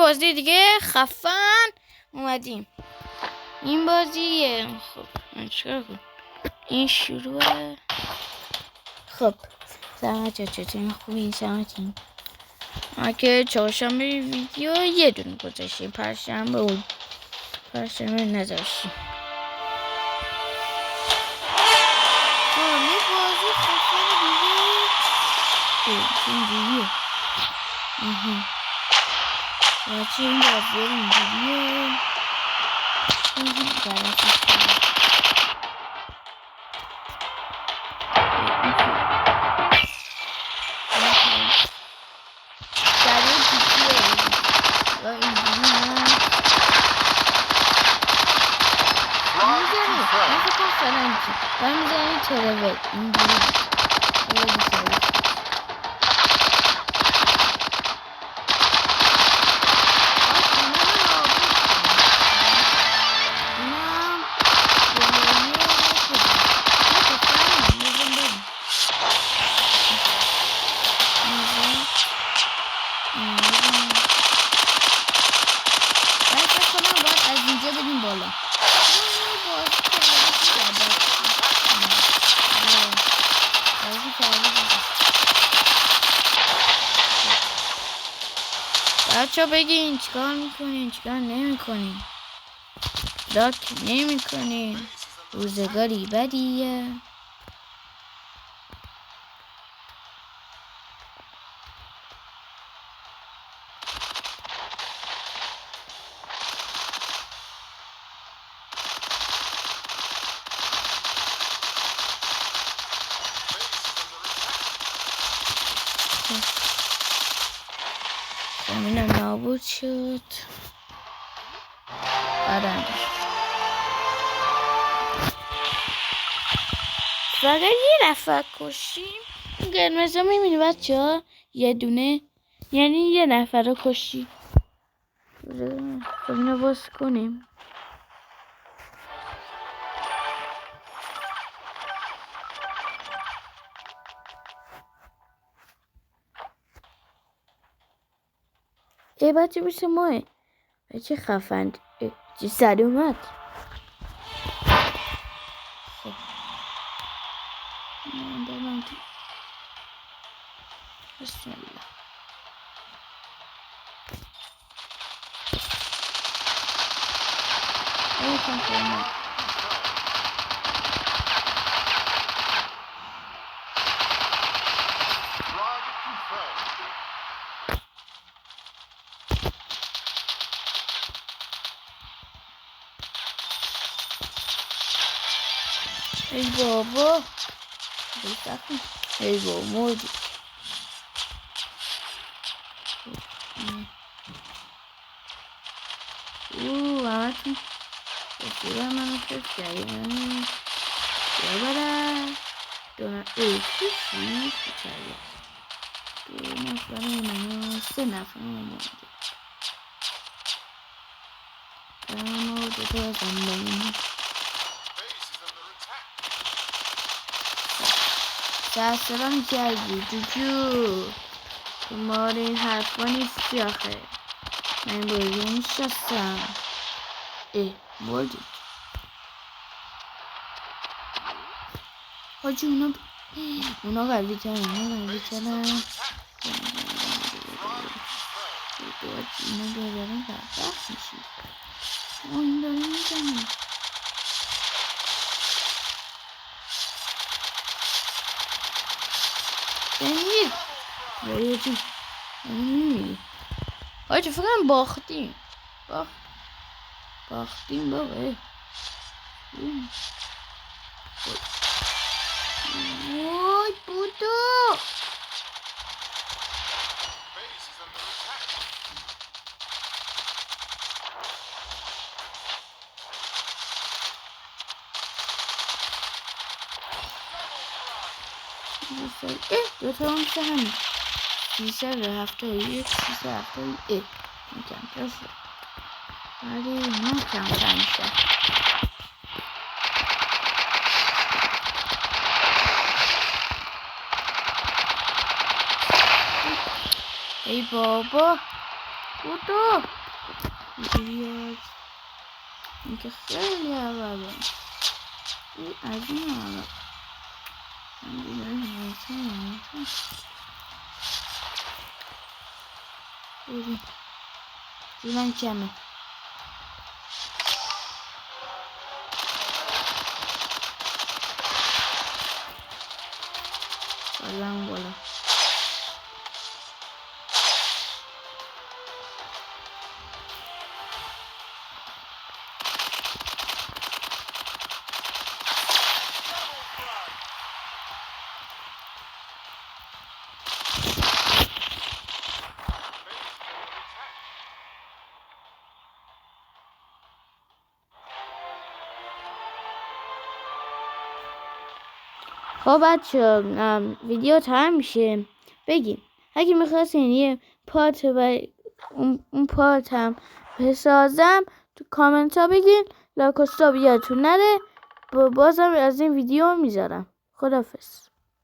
بازی دیگه خفن اومدیم. این بازیه. خب من چیکار کنم؟ این شروعه. خب سلامت چطورین؟ خوبین؟ سلامتین؟ که چهارشنبه ویدیو یه دونه گذاشتیم، پنجشنبه نذاشتیم. یه بازی خفن دیگه اینجوریه. بچه این بازی اینجوریه. من میزنی تلویت اینجوری بچه بگین چیکار میکنین چیکار نمیکنین. لاک نمیکنین. روزگاری بدیه. زمینم نابود شد. آدم فقط یه نفر کشیم. قرمز ها میبینی بچه ها؟ یه دونه یعنی یه نفر رو کشی. خب اینو باز کنیم. ای بچه بشه ماه بچه خفند چه سر اومد. بسم الله. ای بابا ای بابا مردی. همتون بسیار منو کش کردیم. ببره دونه ایشی چایی دو نفر اینا سه نفر اومده. اما دوتا زندانی دستران کردی جوجو. تماره این حرفا نیستی آخه. من بازی نشستم. بردید حاجی. اونا قوی ترن. اینا دارن بدبخت میشی. این داره میزنه. بنید حاجی فکرم باختیم بابا. وای بودو دوتا هم سهمی 371 371 میگم پسه ولی من کم میشه. ای بابا بودو بیاد این که خیلی اوله این از این اول من دیگه نمیتونم ببین جونم کمه بالا خب بچه ویدیو تمام میشه بگیم اگه میخواستین یه پارت و اون پارت هم بسازم تو کامنت ها بگین لاک و ساب یادتون نره بازم از این ویدیو میذارم خداحافظ